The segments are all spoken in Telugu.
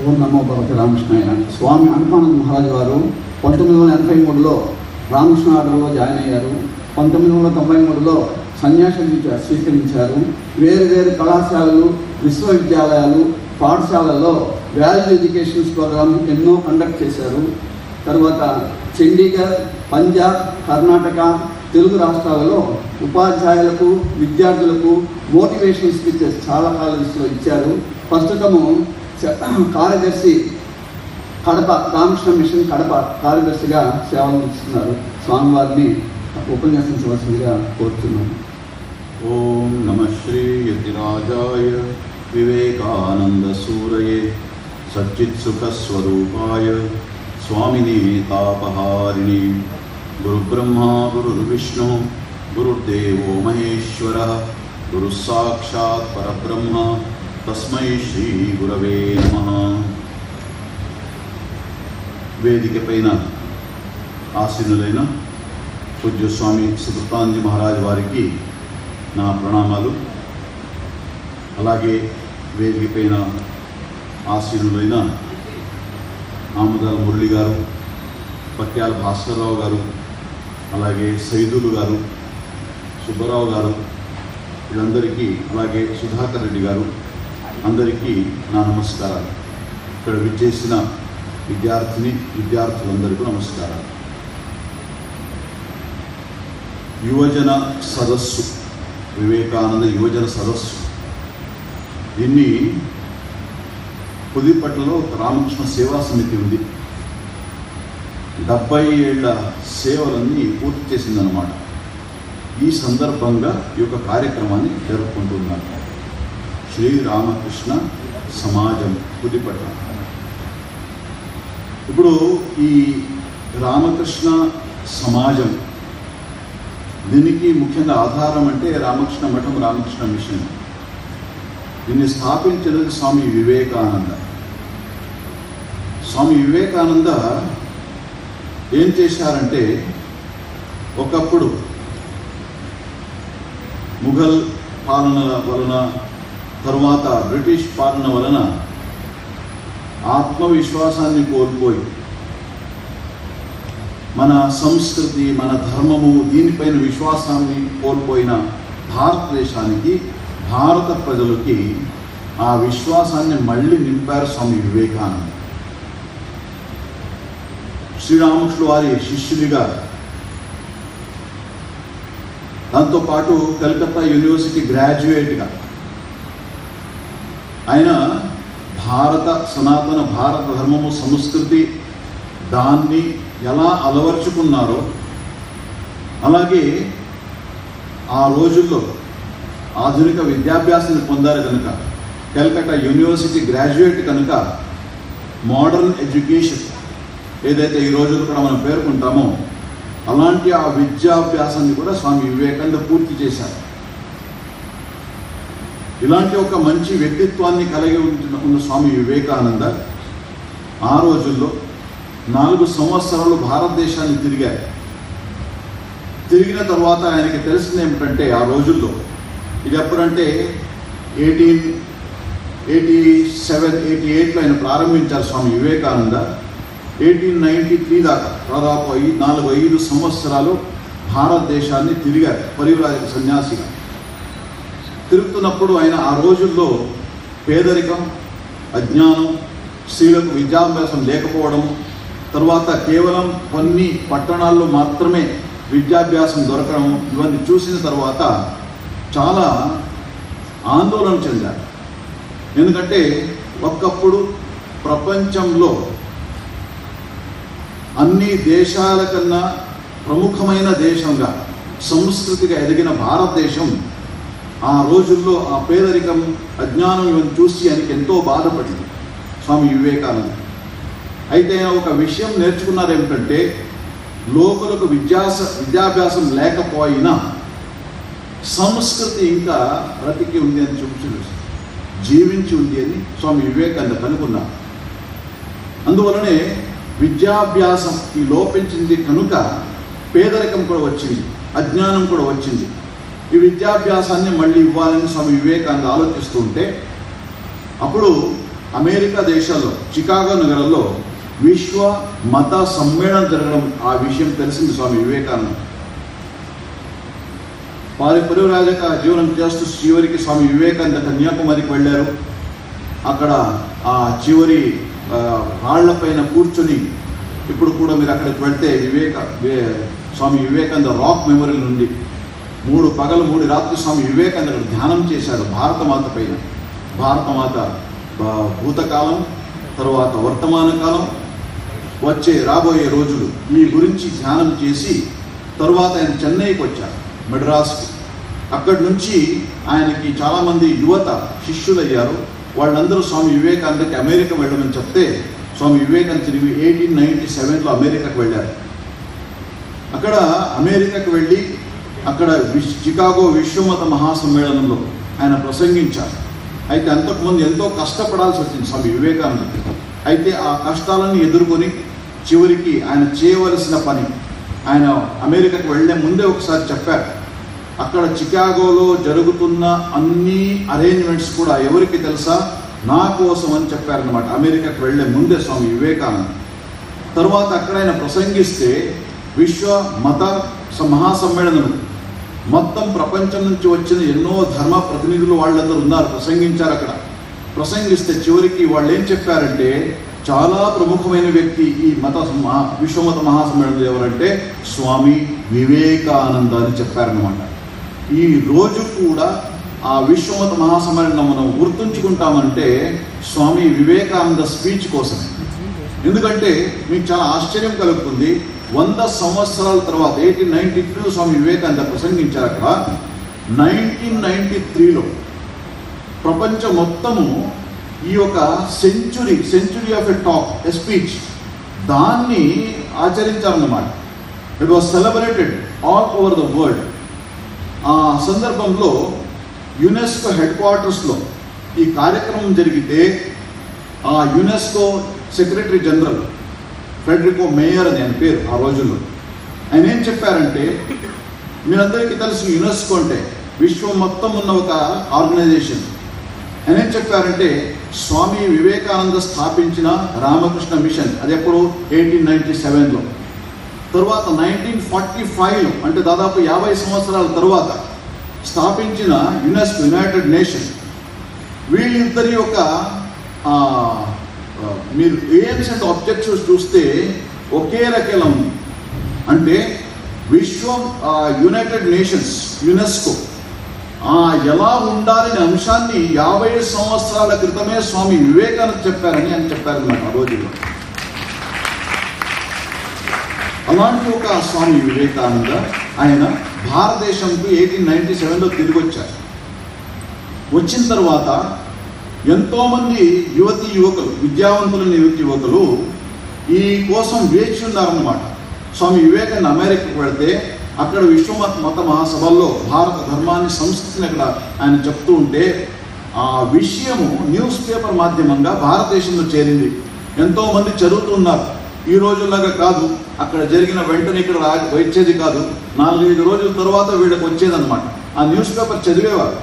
ఓం నమో భగవతి రామకృష్ణాయ. స్వామి అనుపానంద మహారాజు గారు 1983లో రామకృష్ణ ఆర్డర్లో జాయిన్ అయ్యారు. 1993లో సన్యాసం స్వీకరించారు. వేరు వేరు కళాశాలలు, విశ్వవిద్యాలయాలు, పాఠశాలల్లో వాల్యూ ఎడ్యుకేషన్ ప్రోగ్రామ్ ఎన్నో కండక్ట్ చేశారు. తర్వాత చండీగఢ్, పంజాబ్, కర్ణాటక, తెలుగు రాష్ట్రాలలో ఉపాధ్యాయులకు, విద్యార్థులకు మోటివేషన్ స్పీచెస్ చాలా కాలేజెస్లో ఇచ్చారు. ప్రస్తుతము కార్యదర్శి కడప రామకృష్ణ మిషన్ కడప కార్యదర్శిగా సేవలు ఇస్తున్నారు. స్వామివారిని ఉపన్యాసించవలసిందిగా కోరుతున్నాను. ఓం నమ శ్రీ యతిరాజాయ వివేకానంద సూరయే సచ్చిత్సుఖస్వరూపాయ స్వామిని తాపహారిణి గురుబ్రహ్మా గురుర్విష్ణు గురుర్దేవో మహేశ్వర గురుస్సాక్షాత్ పరబ్రహ్మ తస్మై శ్రీ గురవే నమః. వేదిక పైన ఆసీనులైన పూజ్య స్వామి సుకృతానంద మహారాజ్ వారికి నా ప్రణామాలు. అలాగే వేదిక పైన ఆసీనులైన ఆముదాల మురళి గారు, పట్యాల భాస్కర్రావు గారు, అలాగే సైదులు గారు, సుబ్బారావు గారు, వీళ్ళందరికీ, అలాగే సుధాకర్ రెడ్డి గారు, అందరికీ నా నమస్కారాలు. ఇక్కడ విచ్చేసిన విద్యార్థులందరికీ నమస్కారాలు. యువజన సదస్సు, వివేకానంద యువజన సదస్సు, దీన్ని పుదిపట్లలో రామకృష్ణ సేవా సమితి ఉంది. 70 ఏళ్ల సేవలన్నీ పూర్తి చేసిందన్నమాట. ఈ సందర్భంగా ఈ యొక్క కార్యక్రమాన్ని జరుపుకుంటున్నారు. శ్రీరామకృష్ణ సమాజం పుదిపట్ల. ఇప్పుడు ఈ రామకృష్ణ సమాజం, దీనికి ముఖ్యంగా ఆధారం అంటే రామకృష్ణ మఠం, రామకృష్ణ మిషన్. దీన్ని స్థాపించినది స్వామి వివేకానంద. స్వామి వివేకానంద ఏం చేశారంటే, ఒకప్పుడు ముఘల్ పాలన వలన, తరువాత బ్రిటిష్ పాలన వలన ఆత్మవిశ్వాసాన్ని కోల్పోయి, మన సంస్కృతి, మన ధర్మము, దీనిపైన విశ్వాసాన్ని కోల్పోయిన భారతదేశానికి, భారత ప్రజలకి ఆ విశ్వాసాన్ని మళ్ళీ నింపారు స్వామి వివేకానంద. శ్రీరామకృష్ణ వారి శిష్యుడిగా, దాంతోపాటు కలకత్తా యూనివర్సిటీ గ్రాడ్యుయేట్గా ఆయన సనాతన భారత ధర్మము, సంస్కృతి, దాన్ని ఎలా అలవర్చుకున్నారో, అలాగే ఆ రోజుల్లో ఆధునిక విద్యాభ్యాసాన్ని పొందారు కనుక, కలకత్తా యూనివర్సిటీ గ్రాడ్యుయేట్ కనుక, మోడర్న్ ఎడ్యుకేషన్ ఏదైతే ఈ రోజుల్లో కూడా మనం పేర్కొంటామో, అలాంటి ఆ విద్యాభ్యాసాన్ని కూడా స్వామి వివేకానంద పూర్తి చేశారు. ఇలాంటి ఒక మంచి వ్యక్తిత్వాన్ని కలిగి ఉన్న స్వామి వివేకానంద ఆ రోజుల్లో 4 సంవత్సరాలు భారతదేశాన్ని తిరిగారు. తిరిగిన తర్వాత ఆయనకి తెలిసింది ఏమిటంటే, ఆ రోజుల్లో, ఇది ఎప్పుడంటే 1887-88లో ఆయన ప్రారంభించారు స్వామి వివేకానంద. 1893 దాకా దాదాపు 4-5 సంవత్సరాలు భారతదేశాన్ని తిరిగారు పరివ్రాజక సన్యాసిగా. తిరుగుతున్నప్పుడు ఆయన ఆ రోజుల్లో పేదరికం, అజ్ఞానం, స్త్రీలకు విద్యాభ్యాసం లేకపోవడం, తర్వాత కేవలం కొన్ని పట్టణాల్లో మాత్రమే విద్యాభ్యాసం దొరకడం, ఇవన్నీ చూసిన తర్వాత చాలా ఆందోళన చెందారు. ఎందుకంటే ఒకప్పుడు ప్రపంచంలో అన్ని దేశాల కన్నా ప్రముఖమైన దేశంగా, సంస్కృతిగా ఎదిగిన భారతదేశం ఆ రోజుల్లో ఆ పేదరికం, అజ్ఞానం ఇవన్నీ చూసి ఆయనకి ఎంతో బాధపడింది స్వామి వివేకానంద. అయితే ఒక విషయం నేర్చుకున్నారు ఏమిటంటే, లోకులకు విద్యాభ్యాసం లేకపోయినా సంస్కృతి ఇంకా బ్రతికి ఉంది అని జీవించి ఉంది అని స్వామి వివేకానంద కనుగొన్నారు. అందువలనే విద్యాభ్యాసం ఈ లోపించింది కనుక పేదరికం కూడా వచ్చింది, అజ్ఞానం కూడా వచ్చింది. ఈ విద్యాభ్యాసాన్ని మళ్ళీ ఇవ్వాలని స్వామి వివేకానంద ఆలోచిస్తూ ఉంటే, అప్పుడు అమెరికా దేశాల్లో చికాగో నగరంలో విశ్వ మత సమ్మేళనం జరగడం ఆ విషయం తెలిసింది స్వామి వివేకానంద. వారి పరివ్రాజక జీవనం చేస్తూ చివరికి స్వామి వివేకానంద కన్యాకుమారికి వెళ్ళారు. అక్కడ ఆ చివరి రాళ్లపైన కూర్చొని, ఇప్పుడు కూడా మీరు అక్కడికి వెళ్తే స్వామి వివేకానంద రాక్ మెమోరియల్ నుండి 3 పగలు 3 రాత్రి స్వామి వివేకానంద ధ్యానం చేశాడు భారతమాత పైన. భారతమాత భూతకాలం, తర్వాత వర్తమాన కాలం, వచ్చే రాబోయే రోజులు ఈ గురించి ధ్యానం చేసి తరువాత ఆయన చెన్నైకి వచ్చారు, మెడ్రాస్కి. అక్కడి నుంచి ఆయనకి చాలామంది యువత శిష్యులయ్యారు. వాళ్ళందరూ స్వామి వివేకానందకి అమెరికా వెళ్ళమని చెప్తే స్వామి వివేకానంద తిరిగి 1897లో అమెరికాకు వెళ్ళారు. అక్కడ అమెరికాకు వెళ్ళి అక్కడ చికాగో విశ్వమత మహాసమ్మేళనంలో ఆయన ప్రసంగించారు. అయితే అంతకుముందు ఎంతో కష్టపడాల్సి వచ్చింది స్వామి వివేకానందకి. అయితే ఆ కష్టాలను ఎదుర్కొని చివరికి ఆయన చేయవలసిన పని, ఆయన అమెరికాకు వెళ్ళే ముందే ఒకసారి చెప్పారు. అక్కడ చికాగోలో జరుగుతున్న అన్ని అరేంజ్మెంట్స్ కూడా ఎవరికి తెలుసా? నా కోసం అని చెప్పారనమాట. అమెరికాకు వెళ్ళే ముందే స్వామి వివేకానంద. తర్వాత అక్కడ ఆయన ప్రసంగిస్తే విశ్వ మత మహాసమ్మేళనం మొత్తం ప్రపంచం నుంచి వచ్చిన ఎన్నో ధర్మ ప్రతినిధులు వాళ్ళందరూ ఉన్నారు, ప్రసంగించారు. అక్కడ ప్రసంగిస్తే చివరికి వాళ్ళు ఏం చెప్పారంటే, చాలా ప్రముఖమైన వ్యక్తి ఈ విశ్వమత మహాసమ్మేళనం ఎవరంటే స్వామి వివేకానంద అని చెప్పారనమాట. ఈ రోజు కూడా ఆ విశ్వమత మహాసమ్మేళనం మనం గుర్తుంచుకుంటామంటే స్వామి వివేకానంద స్పీచ్ కోసం. ఎందుకంటే మీకు చాలా ఆశ్చర్యం కలుగుతుంది, 100 సంవత్సరాల తర్వాత 1893 స్వామి వివేకానంద ప్రసంగించారు. అక్కడ 1993లో ప్రపంచం మొత్తము ఈ యొక్క century of a talk, a speech, దాన్ని ఆచరించారన్నమాట. It was celebrated all over the world. ఆ సందర్భంలో యునెస్కో హెడ్ క్వార్టర్స్లో ఈ కార్యక్రమం జరిగితే ఆ UNESCO secretary general Federico Mayor అని ఆయన పేరు ఆ రోజుల్లో, ఆయన ఏం చెప్పారంటే, మీరందరికీ తెలుసు యునెస్కో అంటే విశ్వం మొత్తం ఉన్న ఒక ఆర్గనైజేషన్. ఆయన ఏం చెప్పారంటే, స్వామి వివేకానంద స్థాపించిన రామకృష్ణ మిషన్, అది ఎప్పుడు 1897లో, తర్వాత 1945 అంటే దాదాపు 50 సంవత్సరాల తరువాత స్థాపించిన యునెస్కో, యునైటెడ్ నేషన్, వీళ్ళిద్దరి యొక్క మీరు ఎయిమ్స్ అండ్ ఆబ్జెక్టివ్స్ చూస్తే ఒకే రకంగా ఉంది. అంటే విశ్వం యునైటెడ్ నేషన్స్ యునెస్కో ఎలా ఉండాలనే అంశాన్ని 50 సంవత్సరాల క్రితమే స్వామి వివేకానంద చెప్పారని ఆయన చెప్పారన్నమాట ఆ రోజుల్లో. అలాంటి ఒక స్వామి వివేకానంద ఆయన భారతదేశంకు 1897లో తిరిగి వచ్చారు. వచ్చిన తర్వాత ఎంతోమంది యువకులు, విద్యావంతులైన యువకులు ఈ కోసం వేచి ఉన్నారన్నమాట. స్వామి వివేకానంద అమెరికాకు వెళితే అక్కడ విశ్వమత మహాసభల్లో భారత ధర్మాన్ని, సంస్కృతిని అక్కడ ఆయన చెప్తూ ఉంటే ఆ విషయము న్యూస్ పేపర్ మాధ్యమంగా భారతదేశంలో చేరింది. ఎంతోమంది చదువుతున్నారు. ఈ రోజుల్లాగా కాదు, అక్కడ జరిగిన వెంటనే ఇక్కడ వచ్చేది కాదు, 4-5 రోజుల తర్వాత వీళ్ళకి వచ్చేదన్నమాట. ఆ న్యూస్ పేపర్ చదివేవారు.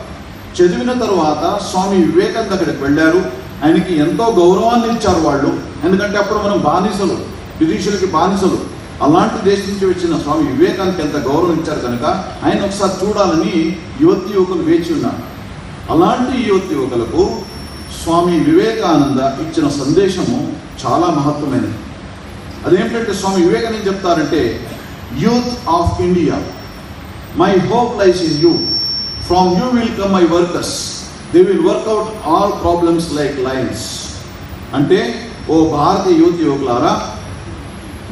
చదివిన తర్వాత స్వామి వివేకానంద అక్కడికి వెళ్ళారు. ఆయనకి ఎంతో గౌరవాన్ని ఇచ్చారు వాళ్ళు. ఎందుకంటే అప్పుడు మనం బానిసలు, బ్రిటిషులకి బానిసలు. అలాంటి దేశం నుంచి వచ్చిన స్వామి వివేకానందకి ఎంత గౌరవం ఇచ్చారు కనుక ఆయన ఒకసారి చూడాలని యువకులు వేచి ఉన్నారు. అలాంటి యువకులకు స్వామి వివేకానంద ఇచ్చిన సందేశము చాలా మహత్వమైనది. అదేంటంటే స్వామి వివేకానంద చెప్తారంటే, youth of India, my hope lies in you, from you will come my workers, they will work out all problems like lions. అంటే ఓ భారతీయ యువకులారా,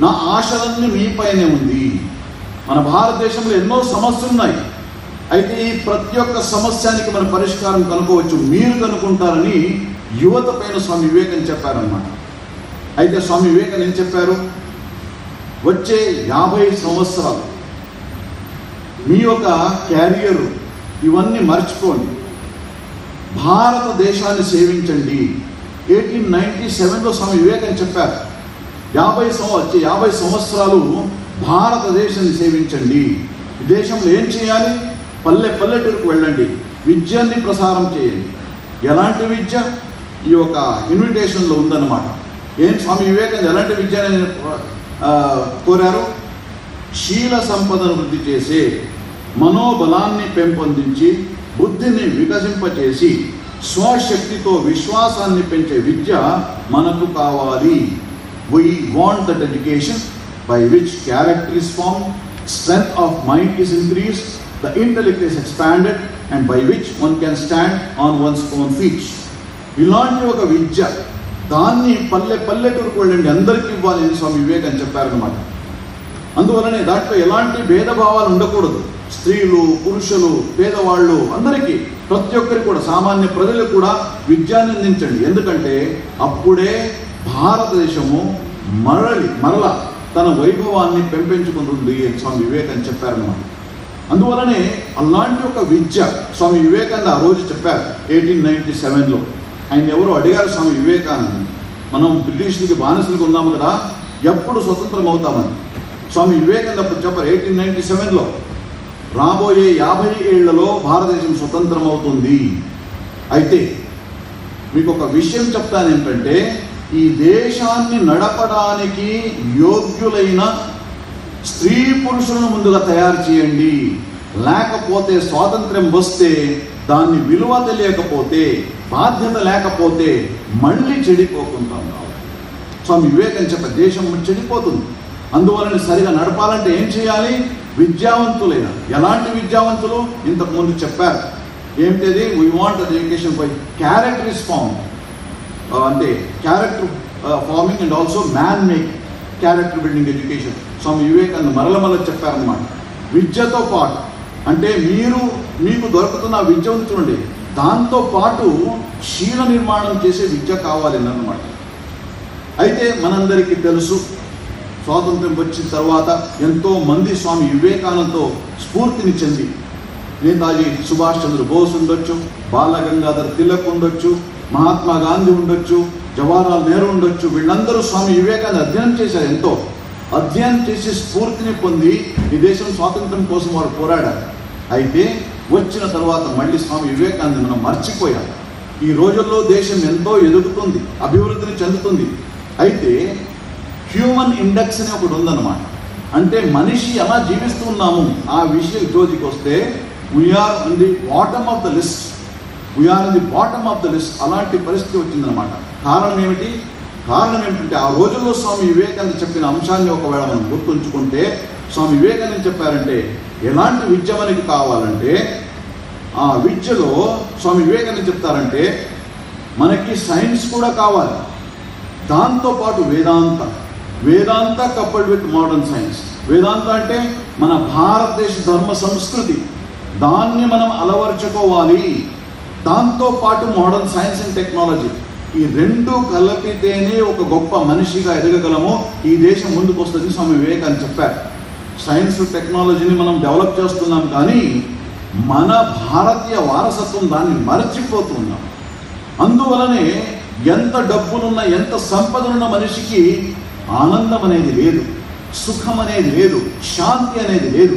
నా ఆశలన్నీ మీపైనే ఉంది. మన భారతదేశంలో ఎన్నో సమస్యలు ఉన్నాయి. అయితే ఈ ప్రతి ఒక్క సమస్యానికి మన పరిష్కారం కనుక్కోవచ్చు, మీరు కనుక్కుంటారని యువత పైన స్వామి వివేకానంద చెప్పారన్నమాట. అయితే స్వామి వివేకానంద ఏం చెప్పారు, వచ్చే 50 సంవత్సరాలు మీ యొక్క క్యారియర్ ఇవన్నీ మర్చిపోండి, భారతదేశాన్ని సేవించండి. 1897లో స్వామి వివేకానంద చెప్పారు, 50 సంవత్సరాలు భారతదేశాన్ని సేవించండి. దేశంలో ఏం చేయాలి? పల్లెటూరుకు వెళ్ళండి, విద్యాన్ని ప్రసారం చేయండి. ఎలాంటి విద్య? ఈ యొక్క ఇన్విటేషన్లో ఉందన్నమాట. ఏం స్వామి వివేకానంద ఎలాంటి విద్యని కోరారు? శీల సంపదను వృద్ధి చేసే, మనోబలాన్ని పెంపొందించి, బుద్ధిని వికసింపచేసి, స్వశక్తితో విశ్వాసాన్ని పెంచే విద్య మనకు కావాలి. We want that education by which character is formed, strength of mind is increased, the intellect is expanded, and by which one can stand on one's own feet. ఇలాంటి ఒక విద్య, దాన్ని పల్లెటూరుకు వెళ్ళండి అందరికీ ఇవ్వాలి అని స్వామి వివేకానంద చెప్పారనమాట. అందువలనే దాంట్లో ఎలాంటి భేదభావాలు ఉండకూడదు. స్త్రీలు, పురుషులు, పేదవాళ్ళు అందరికీ, ప్రతి ఒక్కరికి కూడా, సామాన్య ప్రజలకు కూడా విద్యాన్ని అందించండి. ఎందుకంటే అప్పుడే భారతదేశము మరల తన వైభవాన్ని పెంపొందుకుంటుంది అని స్వామి వివేకానంద చెప్పారన్నమాట. అందువలనే అలాంటి ఒక విద్య స్వామి వివేకానంద ఆ రోజు చెప్పారు 1897లో. ఆయన ఎవరు అడిగారు స్వామి వివేకానంద, మనం బ్రిటిష్లకి బానిసలకు ఉన్నాము కదా, ఎప్పుడు స్వతంత్రం అవుతామని. స్వామి వివేకానంద అప్పుడు చెప్పారు 1897లో, రాబోయే 50 ఏళ్లలో భారతదేశం స్వతంత్రం అవుతుంది. అయితే మీకు ఒక విషయం చెప్తాను ఏంటంటే, ఈ దేశాన్ని నడపడానికి యోగ్యులైన స్త్రీ పురుషులను ముందుగా తయారు చేయండి. లేకపోతే స్వాతంత్ర్యం వస్తే దాన్ని విలువ తెలియకపోతే, బాధ్యత లేకపోతే మళ్ళీ చెడిపోకుంటాం. స్వామి వివేకానంద చెప్పే దేశం చెడిపోతుంది. అందువలన సరిగా నడపాలంటే ఏం చేయాలి? విద్యావంతులైన, ఎలాంటి విద్యావంతులు? ఇంతకుముందు చెప్పారు ఏమిటది? We want education by character is form, అంటే character forming and also man making, character building education. Swami Vivekananda మరల చెప్పారన్నమాట. విద్యతో పాటు అంటే మీకు దొరుకుతున్న విద్య ఉంది చూడండి, దాంతో పాటు శీల నిర్మాణం చేసే విద్య కావాలి అన్నమాట. అయితే మనందరికీ తెలుసు, స్వాతంత్ర్యం వచ్చిన తర్వాత ఎంతో మంది స్వామి వివేకానందతో స్ఫూర్తిని చెంది, నేతాజీ సుభాష్ చంద్ర బోస్ ఉండొచ్చు, బాలగంగాధర్ తిలక్ ఉండొచ్చు, మహాత్మా గాంధీ ఉండొచ్చు, జవహర్లాల్ నెహ్రూ ఉండొచ్చు, వీళ్ళందరూ స్వామి వివేకానంద అధ్యయనం చేశారు. ఎంతో అధ్యయనం చేసి స్ఫూర్తిని పొంది ఈ దేశం స్వాతంత్రం కోసం వారు పోరాడారు. అయితే వచ్చిన తర్వాత మళ్ళీ స్వామి వివేకానంద మనం మర్చిపోయాం. ఈ రోజుల్లో దేశం ఎంతో ఎదుగుతుంది, అభివృద్ధిని చెందుతుంది. అయితే హ్యూమన్ ఇండెక్స్ అని ఒకటి ఉందన్నమాట. అంటే మనిషి ఎలా జీవిస్తున్నాము ఆ విషయం జోలికి వస్తే we are in the bottom of the list, we are in the bottom of the list. అలాంటి పరిస్థితి వచ్చిందనమాట. కారణం ఏమిటి? కారణం ఏమిటంటే ఆ రోజుల్లో స్వామి వివేకానంద చెప్పిన అంశాన్ని ఒకవేళ మనం గుర్తుంచుకుంటే, స్వామి వివేకానంద చెప్పారంటే ఎలాంటి విద్య మనకి కావాలంటే, ఆ విద్యలో స్వామి వివేకానంద చెప్తారంటే మనకి సైన్స్ కూడా కావాలి, దాంతోపాటు వేదాంత కపుల్డ్ విత్ మోడర్న్ సైన్స్. వేదాంత అంటే మన భారతదేశ ధర్మ సంస్కృతి, దాన్ని మనం అలవర్చుకోవాలి. దాంతోపాటు మోడర్న్ సైన్స్ అండ్ టెక్నాలజీ, ఈ రెండు కలిపితేనే ఒక గొప్ప మనిషిగా ఎదగగలము, ఈ దేశం ముందుకు వస్తుంది స్వామి వివేకానంద చెప్పారు. సైన్స్ టెక్నాలజీని మనం డెవలప్ చేస్తున్నాం, కానీ మన భారతీయ వారసత్వం దాన్ని మరచిపోతున్నాం. అందువలనే ఎంత డబ్బులున్న, ఎంత సంపదలున్న మనిషికి ఆనందం అనేది లేదు, సుఖం అనేది లేదు, శాంతి అనేది లేదు.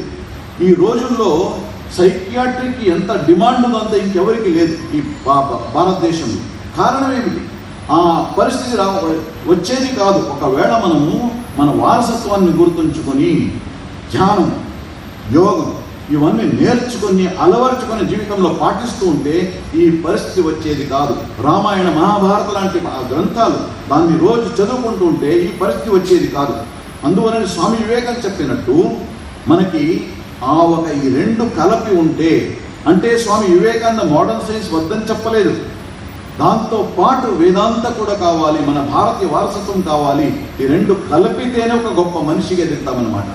ఈ రోజుల్లో సైకియాట్రిక్ ఎంత డిమాండ్ ఉందో అంత ఇంకెవరికి లేదు ఈ భారతదేశంలో. కారణం ఏమిటి? ఆ పరిస్థితి వచ్చేది కాదు ఒకవేళ మనము మన వారసత్వాన్ని గుర్తుంచుకొని ధ్యానం, యోగం ఇవన్నీ నేర్చుకొని అలవర్చుకొని జీవితంలో పాటిస్తూ ఉంటే ఈ పరిస్థితి వచ్చేది కాదు. రామాయణ, మహాభారత లాంటి గ్రంథాలు దాన్ని రోజు చదువుకుంటూ ఉంటే ఈ పరిస్థితి వచ్చేది కాదు. అందువలన స్వామి వివేకానంద చెప్పినట్టు మనకి ఈ రెండు కలిపి ఉంటే, అంటే స్వామి వివేకానంద మోడర్న్ సైన్స్ వద్దని చెప్పలేదు, దాంతో పాటు వేదాంత కూడా కావాలి, మన భారతీయ వారసత్వం కావాలి. ఈ రెండు కలిపితేనే ఒక గొప్ప మనిషిగా ఎదుగుతామన్నమాట.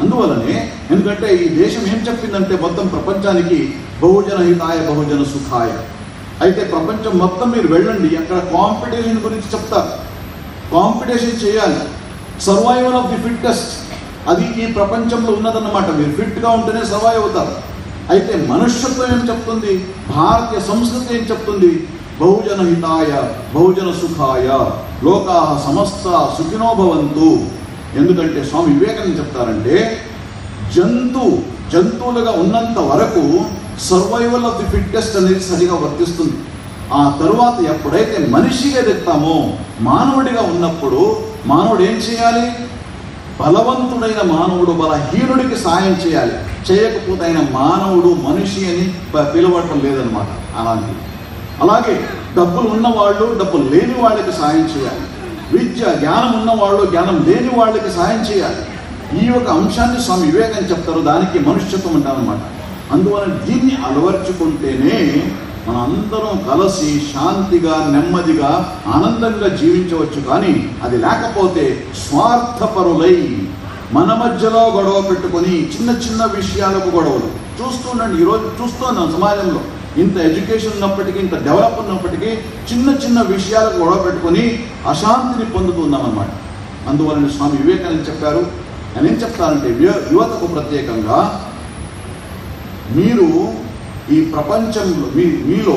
అందువలనే ఎందుకంటే ఈ దేశం ఏం చెప్పిందంటే మొత్తం ప్రపంచానికి బహుజన హితాయ బహుజన సుఖాయ. అయితే ప్రపంచం మొత్తం మీరు వెళ్ళండి, అక్కడ కాంపిటీషన్ గురించి చెప్తారు. కాంపిటీషన్ చేయాలి, సర్వైవల్ ఆఫ్ ది ఫిట్టెస్ట్, అది ఈ ప్రపంచంలో ఉన్నదన్నమాట. మీరు ఫిట్గా ఉంటేనే సర్వైవ్ అవుతారు. అయితే మనుష్యత్వం ఏం చెప్తుంది, భారతీయ సంస్కృతి ఏం చెప్తుంది? బహుజన హితాయ బహుజన సుఖాయ లోకాః సమస్త సుఖినో భవంతు. ఎందుకంటే స్వామి వివేకానంద చెప్తారంటే జంతువులుగా ఉన్నంత వరకు సర్వైవల్ ఆఫ్ ది ఫిట్టెస్ట్ అనేది సరిగా వర్తిస్తుంది. ఆ తరువాత ఎప్పుడైతే మనిషిగా ఎదుగుతామో, మానవుడిగా ఉన్నప్పుడు మానవుడు ఏం చేయాలి? బలవంతుడైన మానవుడు బలహీనుడికి సాయం చేయాలి. చేయకపోతే ఆయన మానవుడు మనిషి అని పిలవటం లేదనమాట. అలాగే డబ్బులు ఉన్నవాళ్ళు డబ్బులు లేని వాళ్ళకి సాయం చేయాలి. విద్య జ్ఞానం ఉన్నవాళ్ళు జ్ఞానం లేని వాళ్ళకి సాయం చేయాలి. ఈ ఒక అంశాన్ని స్వామి వివేకం చెప్తారు. దానికి మనుష్యత్వం అంటారనమాట. అందువలన దీన్ని అలవర్చుకుంటేనే మనందరం కలిసి శాంతిగా నెమ్మదిగా ఆనందంగా జీవించవచ్చు. కానీ అది లేకపోతే స్వార్థపరులై మన మధ్యలో గొడవ పెట్టుకొని చిన్న చిన్న విషయాలకు గొడవలు చూస్తుండండి. ఈరోజు చూస్తున్నాం సమాజంలో ఇంత ఎడ్యుకేషన్ ఉన్నప్పటికీ, ఇంత డెవలప్ ఉన్నప్పటికీ చిన్న చిన్న విషయాలకు గొడవ పెట్టుకొని అశాంతిని పొందుతున్నాం అన్నమాట. అందువలన స్వామి వివేకానంద చెప్పారు. ఆయన ఏం చెప్తారంటే, యువతకు ప్రత్యేకంగా మీరు ఈ ప్రపంచంలో మీలో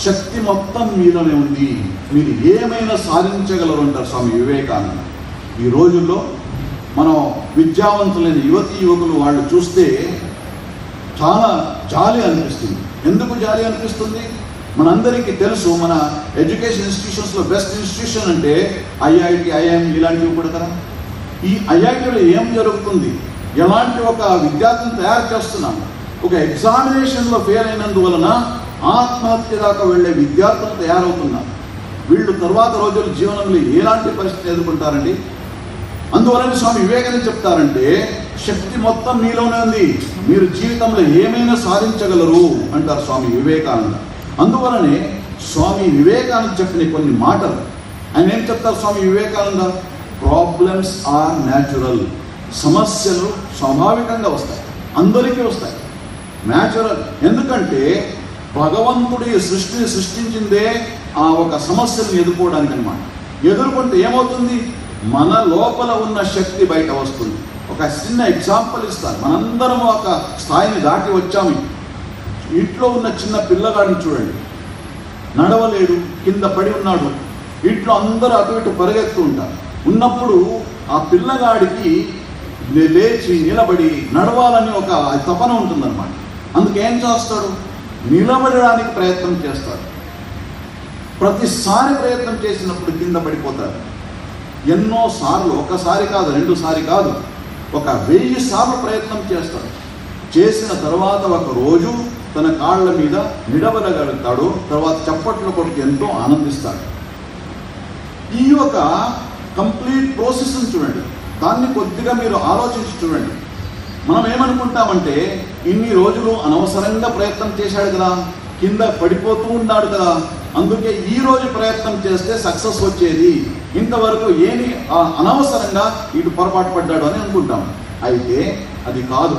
శక్తి మొత్తం మీలోనే ఉంది, మీరు ఏమైనా సాధించగలరు అంటారు స్వామి వివేకానంద. ఈ రోజుల్లో మనం విద్యావంతులైన యువతీ యువకులు వాళ్ళు చూస్తే చాలా జాలి అనిపిస్తుంది. ఎందుకు జాలి అనిపిస్తుంది? మనందరికీ తెలుసు, మన ఎడ్యుకేషన్ ఇన్స్టిట్యూషన్స్లో బెస్ట్ ఇన్స్టిట్యూషన్ అంటే ఐఐటి, ఐఐఎం ఇలాంటివి కూడా కదా. ఈ ఐఐటిలో ఏం జరుగుతుంది? ఎలాంటి ఒక విద్యార్థిని తయారు చేస్తున్నాము? ఒక ఎగ్జామినేషన్లో ఫెయిల్ అయినందువలన ఆత్మహత్య దాకా వెళ్ళే విద్యార్థులు తయారవుతున్నారు. వీళ్ళు తర్వాత రోజుల జీవనంలో ఎలాంటి పరిస్థితి ఎదుర్కొంటారండి? అందువలన స్వామి వివేకానంద చెప్తారంటే, శక్తి మొత్తం మీలోనే ఉంది, మీరు జీవితంలో ఏమైనా సాధించగలరు అంటారు స్వామి వివేకానంద. అందువలనే స్వామి వివేకానంద చెప్పిన కొన్ని మాటలు ఆయన ఏం చెప్తారు? Swami Vivekananda, problems are natural. సమస్యలు స్వాభావికంగా వస్తాయి, అందరికీ వస్తాయి, న్యాచురల్. ఎందుకంటే భగవంతుడి సృష్టిని సృష్టించిందే ఆ ఒక సమస్యను ఎదుర్కోవడానికి అన్నమాట. ఎదుర్కొంటే ఏమవుతుంది? మన లోపల ఉన్న శక్తి బయట వస్తుంది. ఒక చిన్న ఎగ్జాంపుల్ ఇస్తాను. మనందరం ఒక స్థాయిని దాటి వచ్చాము. ఇంట్లో ఉన్న చిన్న పిల్లగాడిని చూడండి, నడవలేడు, కింద పడి ఉన్నాడు. ఇంట్లో అందరూ అటు ఇటు పరిగెత్తు ఉంటారు. ఉన్నప్పుడు ఆ పిల్లగాడికి లేచి నిలబడి నడవాలని ఒక తపన ఉంటుందన్నమాట. అందుకేం చేస్తాడు? నిలబడడానికి ప్రయత్నం చేస్తాడు. ప్రతిసారి ప్రయత్నం చేసినప్పుడు కింద పడిపోతాడు. ఎన్నో సార్లు, ఒకసారి కాదు, 2 సార్లు కాదు, 1000 సార్లు ప్రయత్నం చేస్తాడు. చేసిన తర్వాత ఒక రోజు తన కాళ్ళ మీద నిలబడగలుగుతాడు. తర్వాత చప్పట్లు కొడుకు ఎంతో ఆనందిస్తాడు. ఈ ఒక కంప్లీట్ ప్రాసెస్ని చూడండి, దాన్ని కొద్దిగా మీరు ఆలోచించి చూడండి. మనం ఏమనుకుంటామంటే, ఇన్ని రోజులు అనవసరంగా ప్రయత్నం చేశాడు కదా, కింద పడిపోతూ ఉన్నాడు కదా, అందుకే ఈ రోజు ప్రయత్నం చేస్తే సక్సెస్ వచ్చేది, ఇంతవరకు ఏమి అనవసరంగా ఇటు పొరపాటు పడ్డాడు అని అనుకుంటాం. అయితే అది కాదు.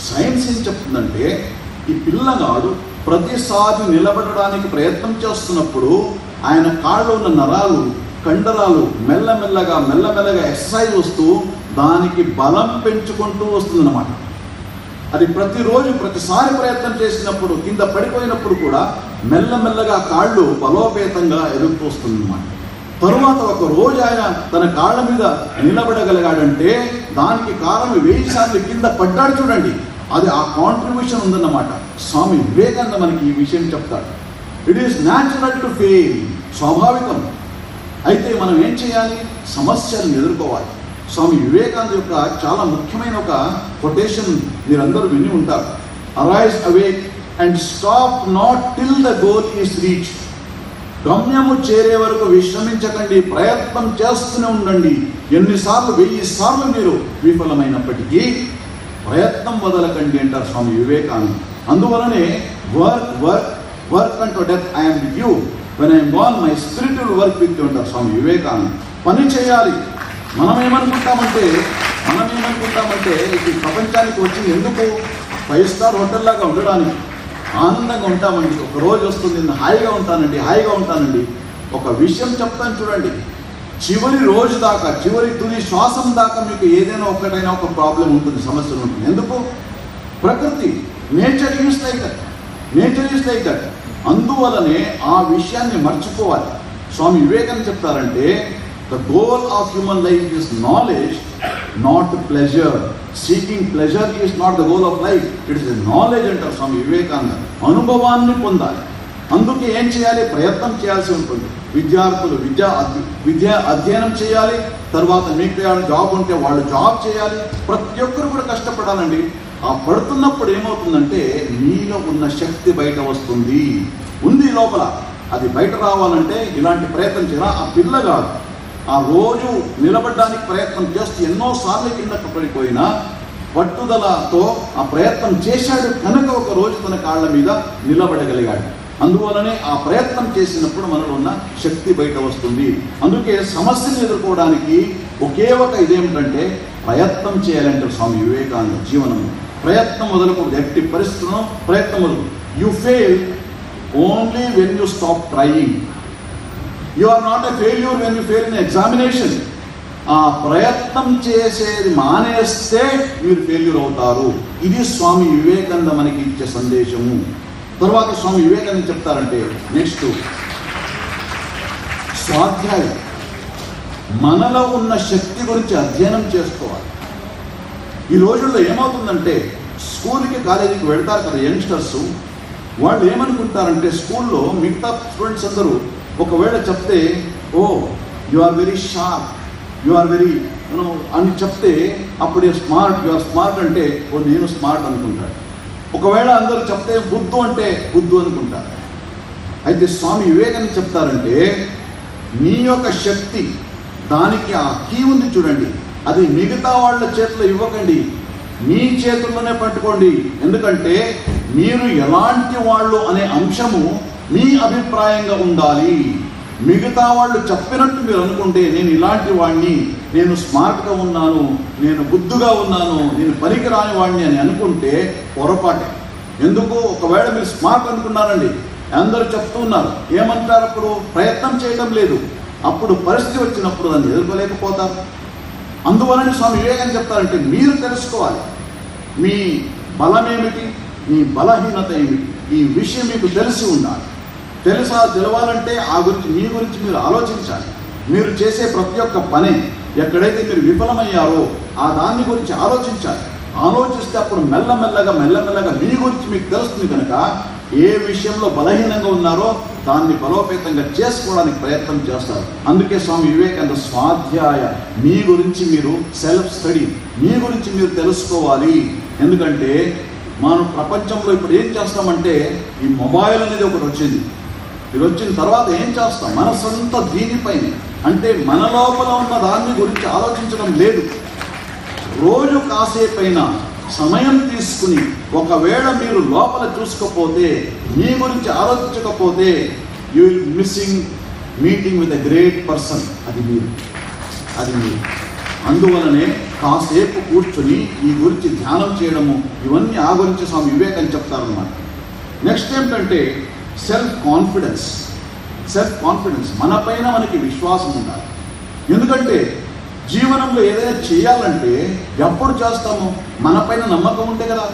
సైన్స్ ఏం చెప్తుందంటే, ఈ పిల్లగాడు ప్రతిసారి నిలబడడానికి ప్రయత్నం చేస్తున్నప్పుడు ఆయన కాళ్ళు ఉన్న నరాలు, కండరాలు మెల్లమెల్లగా ఎక్సర్సైజ్ వస్తూ దానికి బలం పెంచుకుంటూ వస్తుందన్నమాట. అది ప్రతిరోజు ప్రతిసారి ప్రయత్నం చేసినప్పుడు, కింద పడిపోయినప్పుడు కూడా మెల్లమెల్లగా కాళ్ళు బలోపేతంగా ఎదుగుతూ వస్తుందన్నమాట. తరువాత ఒక రోజు ఆయన తన కాళ్ళ మీద నిలబడగలిగాడంటే దానికి కారణం 1000 సార్లు కింద పడ్డాడు చూడండి. అది ఆ కాంట్రిబ్యూషన్ ఉందన్నమాట. స్వామి వివేకానంద మనకి ఈ విషయం చెప్తాడు. It is natural to fail, స్వాభావికం. అయితే మనం ఏం చేయాలి? సమస్యలను ఎదుర్కోవాలి. స్వామి వివేకానంద యొక్క చాలా ముఖ్యమైన ఒక కొటేషన్ మీరందరూ విని ఉంటారు. Arise awake and stop not till the goal is reach. గమ్యము చేరే వరకు విశ్రమించకండి, ప్రయత్నం చేస్తూనే ఉండండి. ఎన్నిసార్లు 1000 సార్లు మీరు విఫలమైనప్పటికీ ప్రయత్నం వదలకండి అంటారు స్వామి వివేకానంద. అందువలనే వర్క్ అంటూ death I'm with you, when I'm gone my spirit will work with you అంటారు స్వామి వివేకానంద. పని చేయాలి. మనం ఏమనుకుంటామంటే ఈ ప్రపంచానికి వచ్చింది ఎందుకు? 5 స్టార్ హోటల్ లాగా ఉండడానికి, ఆనందంగా ఉంటామండి. ఒక రోజు వస్తుంది, నేను హాయిగా ఉంటానండి. ఒక విషయం చెప్తాను చూడండి, చివరి రోజు దాకా, చివరి తుది శ్వాసం దాకా మీకు ఏదైనా ఒక ప్రాబ్లం ఉంటుంది, సమస్యలు ఉంటుంది. ఎందుకు? ప్రకృతి, నేచర్ ఈజ్ లైక్ దట్. అందువలనే ఆ విషయాన్ని మర్చిపోవాలి. స్వామి వివేకానంద చెప్తారంటే, the goal of human life is knowledge, not pleasure. Seeking pleasure is not the goal of life. It is a knowledge అంటారు స్వామి వివేకానంద. అనుభవాన్ని పొందాలి. అందుకే ఏం చేయాలి? ప్రయత్నం చేయాల్సి ఉంటుంది. విద్యార్థులు విద్య అధ్యయనం చేయాలి. తర్వాత మీకు జాబ్ ఉంటే వాళ్ళు జాబ్ చేయాలి. ప్రతి ఒక్కరు కూడా కష్టపడాలండి. ఆ పడుతున్నప్పుడు ఏమవుతుందంటే మీలో ఉన్న శక్తి బయట వస్తుంది. ఉంది లోపల, అది బయట రావాలంటే ఇలాంటి ప్రయత్నం చేయాలి. ఆ పిల్లగాడు ఆ రోజు నిలబడడానికి ప్రయత్నం చేస్తూ ఎన్నోసార్లు కిందకు పడిపోయినా పట్టుదలతో ఆ ప్రయత్నం చేశాడు కనుక ఒక రోజు తన కాళ్ళ మీద నిలబడగలిగాడు. అందువలనే ఆ ప్రయత్నం చేసినప్పుడు మనలో ఉన్న శక్తి బయట వస్తుంది. అందుకే సమస్యను ఎదుర్కోవడానికి ఒకే ఒక ఇదేమిటంటే ప్రయత్నం చేయాలంటే స్వామి వివేకానంద జీవనంలో ప్రయత్నం మొదలుకోవద్దు. ఎట్టి పరిస్థితుల్లో ప్రయత్నం మొదలు. You fail only when you stop trying. You are not a failure when you fail in examination. ఆ ప్రయత్నం చేసేది మానేస్తే మీరు ఫెయిల్యూర్ అవుతారు. ఇది స్వామి వివేకానంద మనకి ఇచ్చే సందేశము. తర్వాత స్వామి వివేకానంద చెప్తారంటే నెక్స్ట్ స్వాధ్యాయం. మనలో ఉన్న శక్తి గురించి అధ్యయనం చేసుకోవాలి. ఈ రోజుల్లో ఏమవుతుందంటే స్కూల్కి కాలేజీకి వెళ్తారు కదా యంగ్స్టర్స్, వాళ్ళు ఏమనుకుంటారంటే స్కూల్లో మిగతా స్టూడెంట్స్ అందరూ ఒకవేళ చెప్తే oh you are very sharp, you are very అని చెప్తే అప్పుడు స్మార్ట్, యు ఆర్ స్మార్ట్ అంటే ఓ నేను స్మార్ట్ అనుకుంటాడు. ఒకవేళ అందరూ చెప్తే బుద్ధు అంటే బుద్ధు అనుకుంటారు. అయితే స్వామి వివేకానంద చెప్తారంటే మీ యొక్క శక్తి దానికి ఆ కీ ఉంది చూడండి, అది మిగతా వాళ్ళ చేతిలో ఇవ్వకండి, మీ చేతుల్లోనే పట్టుకోండి. ఎందుకంటే మీరు ఎలాంటి వాళ్ళు అనే అంశము మీ అభిప్రాయంగా ఉండాలి. మిగతా వాళ్ళు చెప్పినట్టు మీరు అనుకుంటే నేను ఇలాంటి వాడిని, నేను స్మార్ట్గా ఉన్నాను, నేను బుద్ధిగా ఉన్నాను, నేను పనికి రాని వాడిని అని అనుకుంటే పొరపాటే. ఎందుకు? ఒకవేళ మీరు స్మార్ట్ అనుకున్నారండి, అందరూ చెప్తూ ఉన్నారు, ఏమంటారు? అప్పుడు ప్రయత్నం చేయడం లేదు. అప్పుడు పరిస్థితి వచ్చినప్పుడు దాన్ని ఎదుర్కోలేకపోతారు. అందువలన స్వామి వివేకానంద చెప్తారంటే మీరు తెలుసుకోవాలి మీ బలం ఏమిటి, మీ బలహీనత ఏమిటి. ఈ విషయం మీకు తెలిసి ఉండాలి. తెలవాలంటే ఆ గురించి మీ గురించి మీరు ఆలోచించాలి. మీరు చేసే ప్రతి ఒక్క పని ఎక్కడైతే మీరు విఫలమయ్యారో ఆ దాన్ని గురించి ఆలోచించాలి. ఆలోచిస్తే అప్పుడు మెల్లమెల్లగా మీ గురించి మీకు తెలుస్తుంది కనుక ఏ విషయంలో బలహీనంగా ఉన్నారో దాన్ని బలోపేతంగా చేసుకోవడానికి ప్రయత్నం చేస్తారు. అందుకే స్వామి వివేకానంద స్వాధ్యాయ, మీ గురించి మీరు సెల్ఫ్ స్టడీ, మీ గురించి మీరు తెలుసుకోవాలి. ఎందుకంటే మనం ప్రపంచంలో ఇప్పుడు ఏం చేస్తామంటే ఈ మొబైల్ అనేది ఒకటి వచ్చింది. ఇది వచ్చిన తర్వాత ఏం చేస్తాం? మన సొంత దీనిపైన, అంటే మన లోపల ఉన్న దాన్ని గురించి ఆలోచించడం లేదు. రోజు కాసేపైనా సమయం తీసుకుని ఒకవేళ మీరు లోపల చూసుకోకపోతే, మీ గురించి ఆలోచించకపోతే you will missing meeting with a great person. అది మీరు. అందువలనే కాసేపు కూర్చొని ఈ గురించి ధ్యానం చేయడము, ఇవన్నీ ఆ గురించి స్వామి వివేకానంద చెప్తారన్నమాట. నెక్స్ట్ ఏంటంటే సెల్ఫ్ కాన్ఫిడెన్స్. మనపైన మనకి విశ్వాసం ఉండాలి. ఎందుకంటే జీవనంలో ఏదైనా చేయాలంటే ఎప్పుడు చేస్తాము? మనపైన నమ్మకం ఉంటే కదా,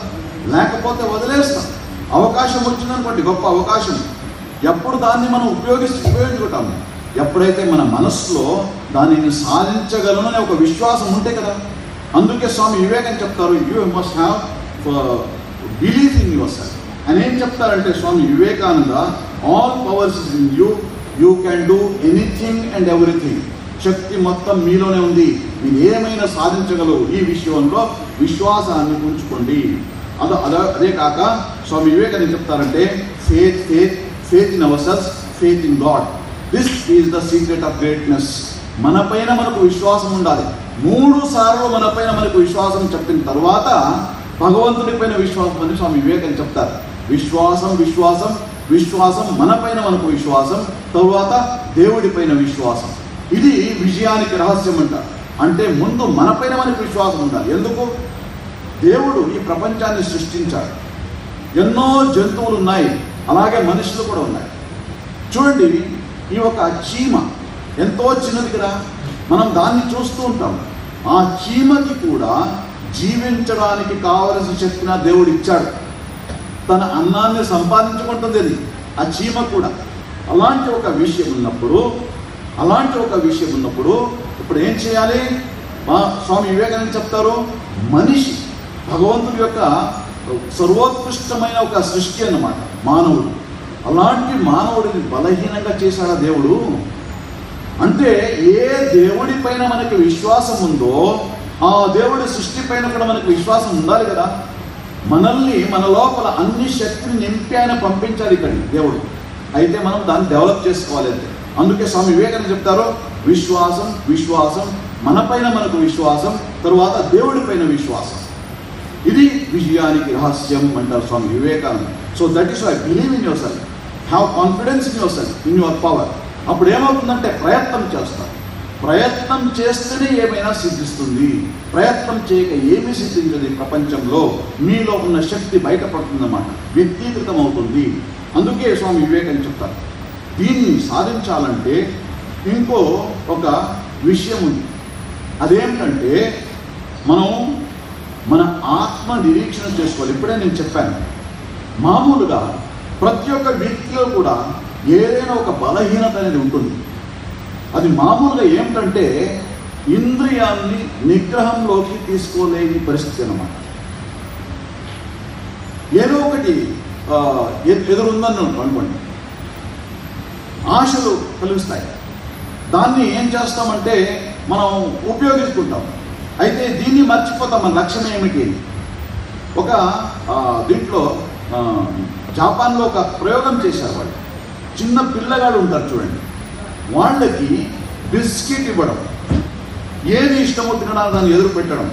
లేకపోతే వదిలేస్తాం. అవకాశం వచ్చిందనుకోండి, గొప్ప అవకాశం, ఎప్పుడు దాన్ని మనం ఉపయోగించుకుంటాము? ఎప్పుడైతే మన మనస్సులో దానిని సాధించగలననే ఒక విశ్వాసం ఉంటే కదా. అందుకే స్వామి వివేకానంద చెప్తారు, you must have belief in yourself. అని ఏం చెప్తారంటే Swami Vivekananda, all powers is in you, you can do anything and everything. శక్తి మొత్తం మీలోనే ఉంది, మీరు ఏమైనా సాధించగలరు. ఈ విషయంలో విశ్వాసాన్ని ఉంచుకోండి. అదే కాక స్వామి వివేకానంద చెప్తారంటే faith in our self, faith in God. This is the secret of greatness. మనపైన మనకు విశ్వాసం ఉండాలి. 3 సార్లు మనపైన మనకు విశ్వాసం చెప్పిన తర్వాత భగవంతుడి పైన విశ్వాసం అని స్వామి వివేకానంద చెప్తారు. విశ్వాసం, మనపైన మనకు విశ్వాసం, తరువాత దేవుడి పైన విశ్వాసం. ఇది విజయానికి రహస్యం అంటారు. అంటే ముందు మనపైన మనకు విశ్వాసం ఉండాలి. ఎందుకు? దేవుడు ఈ ప్రపంచాన్ని సృష్టించాడు. ఎన్నో జంతువులు ఉన్నాయి, అలాగే మనుషులు కూడా ఉన్నాయి. చూడండి, ఈ ఒక చీమ ఎంతో చిన్నది కదా, మనం దాన్ని చూస్తూ ఉంటాం. ఆ చీమకి కూడా జీవించడానికి కావలసిన శక్తిని దేవుడు ఇచ్చాడు. తన అన్నాన్ని సంపాదించుకుంటుంది అది, ఆ చీమ కూడా. అలాంటి ఒక విషయం ఉన్నప్పుడు ఇప్పుడు ఏం చేయాలి? స్వామి వివేకానంద చెప్తారు, మనిషి భగవంతుడి యొక్క సర్వోత్కృష్టమైన ఒక సృష్టి అన్నమాట మానవుడు. అలాంటి మానవుడిని బలహీనంగా చేశాడా దేవుడు? అంటే ఏ దేవుడి పైన మనకి విశ్వాసం ఉందో ఆ దేవుడి సృష్టి పైన కూడా మనకు విశ్వాసం ఉండాలి కదా. మనల్ని మన లోపల అన్ని శక్తిని నింపి ఆయన పంపించాలి ఇక్కడికి దేవుడు. అయితే మనం దాన్ని డెవలప్ చేసుకోవాలి అంతే. అందుకే స్వామి వివేకానంద చెప్తారు, విశ్వాసం విశ్వాసం, మన పైన మనకు విశ్వాసం, తరువాత దేవుడి పైన విశ్వాసం, ఇది విజయానికి రహస్యం అంటారు Swami Vivekananda. So that is why believe in yourself, have confidence in yourself, in your power. అప్పుడు ఏమవుతుందంటే ప్రయత్నం చేస్తారు. ప్రయత్నం చేస్తేనే ఏమైనా సిద్ధిస్తుంది. ప్రయత్నం చేయక ఏమీ సిద్ధించదు ఈ ప్రపంచంలో. మీలో ఉన్న శక్తి బయటపడుతుందన్నమాట, వ్యక్తీకృతం అవుతుంది. అందుకే స్వామి వివేకానంద చెప్తారు, దీన్ని సాధించాలంటే ఇంకో ఒక విషయం ఉంది. అదేంటంటే మనం మన ఆత్మ నిరీక్షణ చేసుకోవాలి. ఇప్పుడే నేను చెప్పాను, మామూలుగా ప్రతి ఒక్క వ్యక్తిలో కూడా ఏదైనా ఒక బలహీనత అనేది ఉంటుంది. అది మామూలుగా ఏమిటంటే ఇంద్రియాన్ని నిగ్రహంలోకి తీసుకోలేని పరిస్థితి అన్నమాట. ఏదో ఒకటి ఎదురుందని అనుకోండి, ఆశలు కలిగిస్తాయి. దాన్ని ఏం చేస్తామంటే మనం ఉపయోగించుకుంటాం. అయితే దీన్ని మర్చిపోతాం మన లక్ష్యం ఏమిటి. ఒక దీంట్లో జపాన్లో ఒక ప్రయోగం చేశారు వాళ్ళు. చిన్న పిల్లగాడు ఉంటారు చూడండి, వాళ్ళకి బిస్కెట్ ఇవ్వడం, ఏది ఇష్టమో తినడానికి దాన్ని ఎదురు పెట్టడం,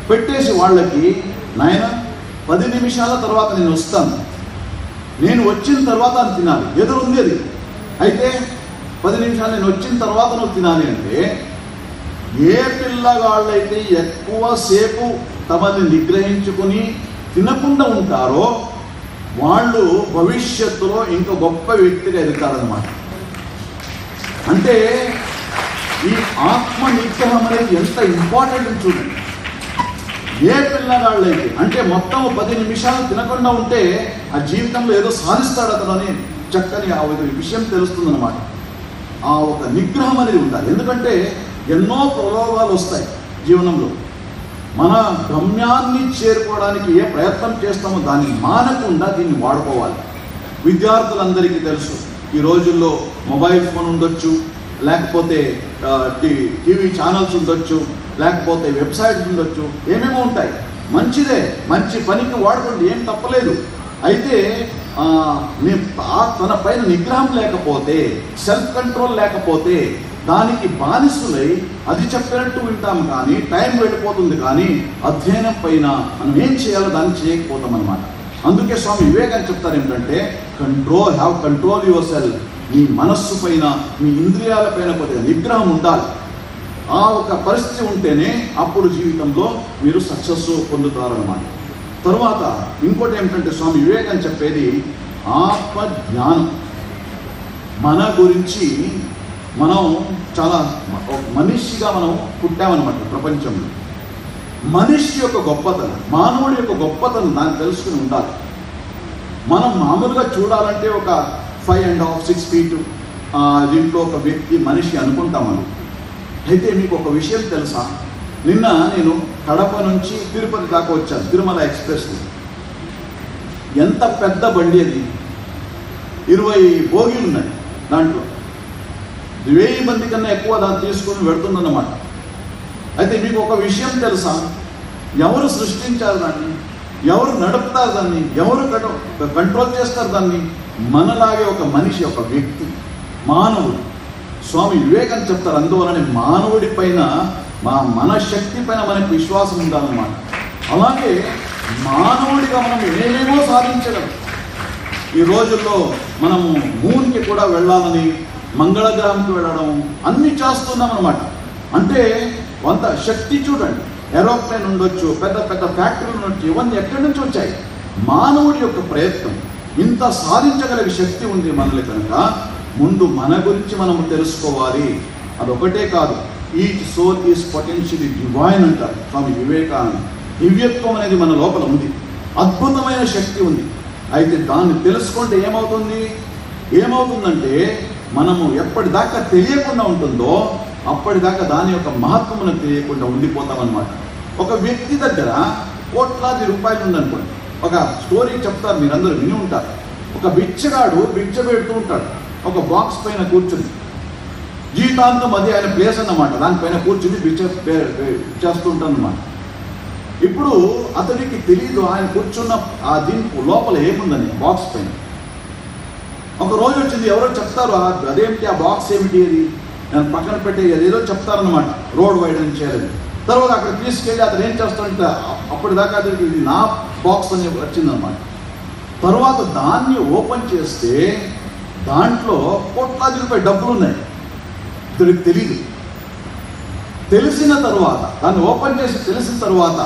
పెట్టేసి వాళ్ళకి, నాయన 10 నిమిషాల తర్వాత నేను వస్తాను, నేను వచ్చిన తర్వాత అది తినాలి, ఎదురుంది అది. అయితే 10 నిమిషాలు నేను వచ్చిన తర్వాత నువ్వు తినాలి అంటే, ఏ పిల్లగాళ్ళైతే ఎక్కువసేపు తమని నిగ్రహించుకుని తినకుండా ఉంటారో వాళ్ళు భవిష్యత్తులో ఇంకా గొప్ప వ్యక్తిగా ఎదుగుతారనమాట. అంటే ఈ ఆత్మ నిగ్రహం అనేది ఎంత ఇంపార్టెంట్ చూడండి. ఏ పిల్లగాళ్ళైతే అంటే మొత్తం 10 నిమిషాలు తినకుండా ఉంటే ఆ జీవితంలో ఏదో సాధిస్తాడు అతను అని చక్కని ఆ విషయం తెలుస్తుందన్నమాట. ఆ ఒక నిగ్రహం అనేది ఉండాలి. ఎందుకంటే ఎన్నో ప్రలోభాలు వస్తాయి జీవనంలో. మన గమ్యాన్ని చేరుకోవడానికి ఏ ప్రయత్నం చేస్తామో దాన్ని మానకుండా దీన్ని వాడుకోవాలి. విద్యార్థులందరికీ తెలుసు, ఈ రోజుల్లో మొబైల్ ఫోన్ ఉండొచ్చు, లేకపోతే టీవీ ఛానల్స్ ఉండొచ్చు, లేకపోతే వెబ్సైట్స్ ఉండొచ్చు, ఏమేమో ఉంటాయి. మంచిదే, మంచి పనికి వాడుకోండి, ఏం తప్పలేదు. అయితే తన పైన నిగ్రహం లేకపోతే, సెల్ఫ్ కంట్రోల్ లేకపోతే దానికి బానిసులై అది చెప్పినట్టు వింటాం కానీ టైం వెళ్ళిపోతుంది, కానీ అధ్యయనం పైన మనం ఏం చేయాలో దాన్ని చేయకపోతాం అన్నమాట. అందుకే స్వామి వివేకానంద చెప్తారు ఏంటంటే హ్యావ్ కంట్రోల్ యువర్ సెల్ఫ్. మీ మనస్సు పైన, మీ ఇంద్రియాల పైన కొద్దిగా నిగ్రహం ఉండాలి. ఆ ఒక పరిస్థితి ఉంటేనే అప్పుడు జీవితంలో మీరు సక్సెస్ పొందుతారన్నమాట. తరువాత ఇంకోటి ఏమిటంటే స్వామి వివేకానంద చెప్పేది ఆత్మ జ్ఞానం. మన గురించి మనం చాలా మనిషిగా మనం పుట్టామన్నమాట ప్రపంచంలో. మనిషి యొక్క గొప్పతనం, మానవుడి యొక్క గొప్పతనం దాన్ని తెలుసుకుని ఉండాలి. మనం మామూలుగా చూడాలంటే ఒక 5.5, 6 feet దీంట్లో ఒక వ్యక్తి మనిషి అనుకుంటామని. అయితే మీకు ఒక విషయం తెలుసా, నిన్న నేను కడప నుంచి తిరుపతి దాకా వచ్చాను, తిరుమల ఎక్స్ప్రెస్. ఎంత పెద్ద బండి అది, 20 బోగీలు ఉన్నాయి దాంట్లో. 1000 మంది కన్నా ఎక్కువ దాన్ని తీసుకుని వెళుతుందన్నమాట. అయితే మీకు ఒక విషయం తెలుసా, ఎవరు సృష్టించారు దాన్ని, ఎవరు నడుపుతారు దాన్ని, ఎవరు కంట్రోల్ చేస్తారు దాన్ని? మనలాగే ఒక మనిషి, ఒక వ్యక్తి, మానవుడు. స్వామి వివేకానంద చెప్తారు, అందువలన మానవుడి పైన, మన శక్తి పైన మనకు విశ్వాసం ఉండాలన్నమాట. అలాగే మానవుడిగా మనం ఏమేమో సాధించగలం. ఈ రోజుల్లో మనము మూన్కి కూడా వెళ్ళాలని, మంగళగ్రహానికి వెళ్ళడం అన్నీ చేస్తున్నాం అన్నమాట. అంటే కొంత శక్తి చూడండి, ఏరోప్లేన్ ఉండొచ్చు, పెద్ద పెద్ద ఫ్యాక్టరీలు ఉండొచ్చు, ఇవన్నీ ఎక్కడి నుంచి వచ్చాయి? మానవుడి యొక్క ప్రయత్నం. ఇంత సాధించగలిగే శక్తి ఉంది మనలో. కనుక ముందు మన గురించి మనం తెలుసుకోవాలి. అదొకటే కాదు, each soul is potentially divine అంటారు స్వామి వివేకానంద. దివ్యత్వం అనేది మన లోపల ఉంది, అద్భుతమైన శక్తి ఉంది. అయితే దాన్ని తెలుసుకుంటే ఏమవుతుందంటే మనము ఎప్పటిదాకా తెలియకుండా ఉంటుందో అప్పటిదాకా దాని యొక్క మహత్వం మనకు తెలియకుండా ఉండిపోతామన్నమాట. ఒక వ్యక్తి దగ్గర కోట్లాది రూపాయలు ఉందనుకోండి. ఒక స్టోరీ చెప్తారు, మీరందరూ విని ఉంటారు. ఒక బిచ్చగాడు బిచ్చ పెడుతూ ఉంటాడు ఒక బాక్స్ పైన కూర్చుని, జీవితాంతం అది ఆయన ప్లేస్ అన్నమాట, దానిపైన కూర్చుని బిచ్చ చేస్తూ ఉంటాడు అన్నమాట. ఇప్పుడు అతనికి తెలియదు ఆయన కూర్చున్న ఆ దీని లోపల ఏముందని బాక్స్ పైన. ఒక రోజు వచ్చింది, ఎవరో చెప్తారు అదేమిటి ఆ బాక్స్ ఏమిటి, అది నేను పక్కన పెట్టే అదేదో చెప్తారనమాట, రోడ్ వైడన్ చేయాలని. తర్వాత అక్కడ తీసుకెళ్ళి అతను ఏం చేస్తాడంటే అప్పటిదాకా అతనికి ఇది నా బాక్స్ అని వచ్చిందనమాట. తర్వాత దాన్ని ఓపెన్ చేస్తే దాంట్లో కోట్లాది రూపాయల డబ్బులు ఉన్నాయి. ఇతనికి తెలియదు. తెలిసిన తర్వాత దాన్ని ఓపెన్ చేసి తెలిసిన తర్వాత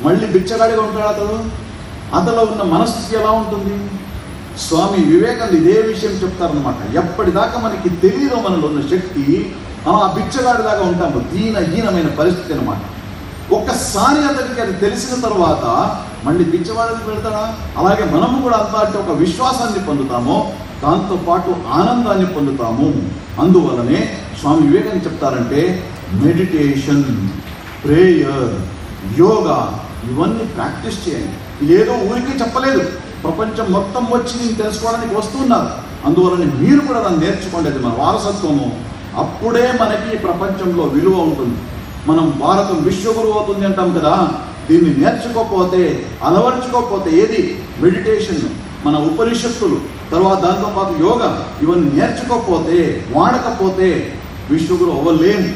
మళ్ళీ బిచ్చగాడిగా ఉంటాడు అతను ఉన్న మనస్థితి ఎలా ఉంటుంది? స్వామి వివేకానంద ఇదే విషయం చెప్తారనమాట. ఎప్పటిదాకా మనకి తెలియదు మనలో ఉన్న శక్తి, ఆ బిచ్చగాడిలాగా ఉంటాము, దీనహీనమైన పరిస్థితి అనమాట. ఒక్కసారి అతనికి అది తెలిసిన తర్వాత మళ్ళీ బిచ్చవాడికి వెళ్తాడా? అలాగే మనము కూడా అంతటి ఒక విశ్వాసాన్ని పొందుతాము, దాంతోపాటు ఆనందాన్ని పొందుతాము. అందువలనే స్వామి వివేకానంద చెప్తారంటే మెడిటేషన్, ప్రేయర్, యోగా ఇవన్నీ ప్రాక్టీస్ చేయండి. ఇదేదో ఊరికే చెప్పలేదు, ప్రపంచం మొత్తం వచ్చి నేను తెలుసుకోవడానికి వస్తున్నారు. అందువలన మీరు కూడా దాన్ని నేర్చుకోండి, అది మన వారసత్వము. అప్పుడే మనకి ప్రపంచంలో విలువ ఉంటుంది. మనం భారతం విశ్వగురువు అవుతుంది అంటాం కదా, దీన్ని నేర్చుకోకపోతే అలవర్చుకోకపోతే ఏది మెడిటేషన్, మన ఉపనిషత్తులు, తర్వాత దాంతోపాటు యోగా ఇవన్నీ నేర్చుకోకపోతే వాడకపోతే విశ్వగురు అవ్వలేము.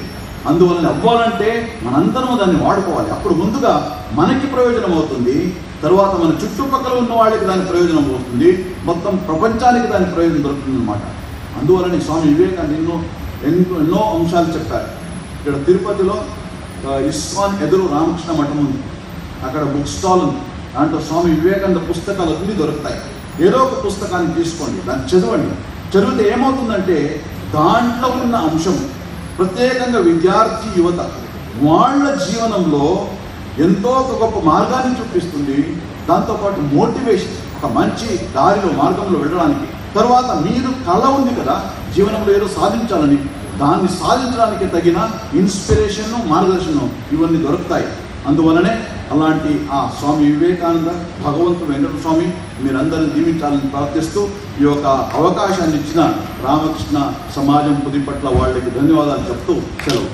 అందువలన అవ్వాలంటే మనందరం దాన్ని వాడుకోవాలి. అప్పుడు ముందుగా మనకి ప్రయోజనం అవుతుంది, తర్వాత మన చుట్టుపక్కల ఉన్న వాళ్ళకి దాని ప్రయోజనం అవుతుంది, మొత్తం ప్రపంచానికి దాని ప్రయోజనం దొరుకుతుంది అనమాట. అందువలన స్వామి వివేకానంద ఎన్నో అంశాలు చెప్పారు. ఇక్కడ తిరుపతిలో ఇస్కాన్ ఎదురు రామకృష్ణ మఠం ఉంది, అక్కడ బుక్ స్టాల్ ఉంది. దాంట్లో స్వామి వివేకానంద పుస్తకాలు అన్నీ దొరుకుతాయి. ఏదో ఒక పుస్తకాన్ని తీసుకోండి, దాన్ని చదవండి. చదివితే ఏమవుతుందంటే దాంట్లో ఉన్న అంశం ప్రత్యేకంగా విద్యార్థి యువత వాళ్ళ జీవనంలో ఎంతో ఒక గొప్ప మార్గాన్ని చూపిస్తుంది. దాంతోపాటు మోటివేషన్, ఒక మంచి దారిలో మార్గంలో వెళ్ళడానికి. తర్వాత మీరు కళ ఉంది కదా జీవనంలో ఏదో సాధించాలని, దాన్ని సాధించడానికి తగిన ఇన్స్పిరేషన్, మార్గదర్శనం ఇవన్నీ దొరుకుతాయి. అందువలనే అలాంటి ఆ స్వామి వివేకానంద భగవంతుడు వెంకట స్వామి మీరందరిని దీవించాలని ప్రార్థిస్తూ ఈ యొక్క అవకాశాన్ని ఇచ్చిన రామకృష్ణ సమాజం పుది పట్ల వాళ్ళకి ధన్యవాదాలు చెప్తూ సెలవు.